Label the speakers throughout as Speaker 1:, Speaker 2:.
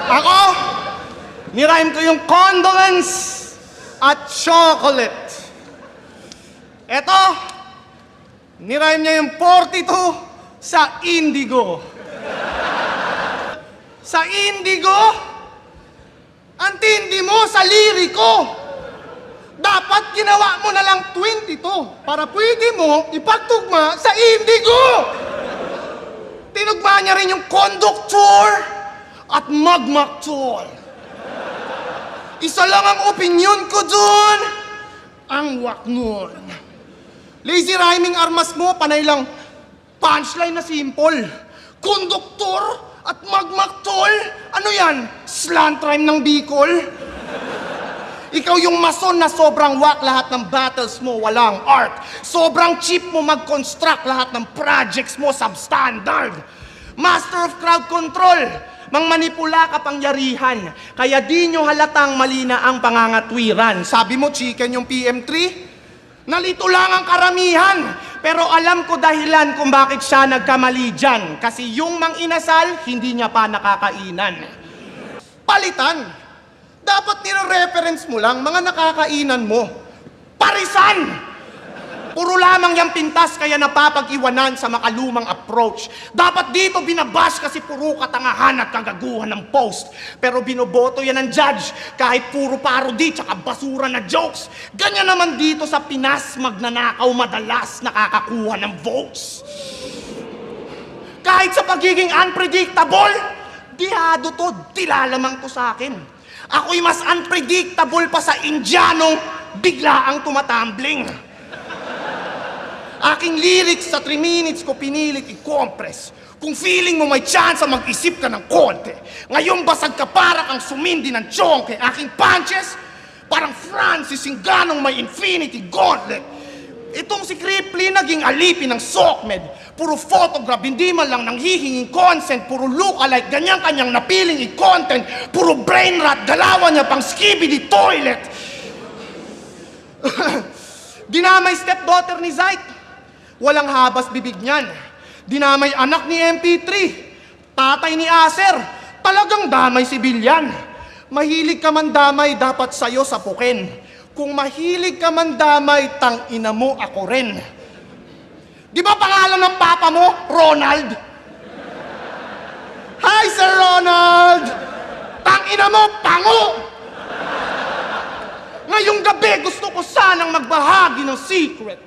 Speaker 1: Ako, nirhyme ko yung condolence at chocolate. Eto, nirhyme niya yung 42 sa indigo. Sa indigo, ang tindi mo sa liriko. Dapat ginawa mo na lang 22 para pwede mo ipagtugma sa indigo. Tinugma niya rin yung conductor at magmaktor. Isa lang ang opinion ko dun, ang waknon. Lazy rhyming armas mo, panay lang punchline na simple. Conductor at magmaktor, ano yan? Slant rhyme ng Bicol? Ikaw yung mason na sobrang wak, lahat ng battles mo walang art. Sobrang cheap mo mag-construct, lahat ng projects mo substandard. Master of crowd control, mangmanipula kapangyarihan. Kaya di nyo halatang mali na ang pangangatwiran. Sabi mo chicken yung PM3? Nalito lang ang karamihan. Pero alam ko dahilan kung bakit siya nagkamali dyan. Kasi yung mang-inasal, hindi niya pa nakakainan. Palitan! Dapat nire-reference mo lang mga nakakainan mo. Parisan! Puro lamang yung pintas kaya napapag-iwanan sa makalumang approach. Dapat dito binabash kasi puro katangahan at kagaguhan ng post. Pero binoboto yan ng judge kahit puro parody tsaka basura na jokes. Ganyan naman dito sa Pinas, magnanakaw madalas nakakakuha ng votes. Kahit sa pagiging unpredictable, dihado to, tila lamang to sa akin. Ako'y mas unpredictable pa sa Indianong bigla ang tumatumbling. Aking lyrics sa 3 minutes ko pinilit i-compress. Kung feeling mo may chance mag-isip ka ng konti. Ngayon basag ka para kang sumindi ng chonke. Aking punches, parang Francis Ngannou may infinity gauntlet. Itong si Cripply naging alipin ng SOCMED. Puro photograph, hindi man lang nanghihinging consent. Puro look-alike, ganyan kanyang napiling i-content. Puro brain rot, galawan niya pang skibidi toilet. Dinamay stepdaughter ni Zyke. Walang habas bibig niyan. Dinamay anak ni MP3. Tatay ni Acer. Talagang damay sibilyan. Mahilig ka man damay, dapat sa'yo sapukin. Kung mahilig ka man damay, tang-ina mo ako rin. Di ba pangalan ng papa mo, Ronald? Hi, Sir Ronald! Tang-ina mo, pango! Ngayong gabi, gusto ko sanang magbahagi ng secret.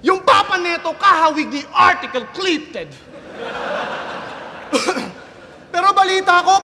Speaker 1: Yung papa neto kahawig ni article clipped. Pero balita ko,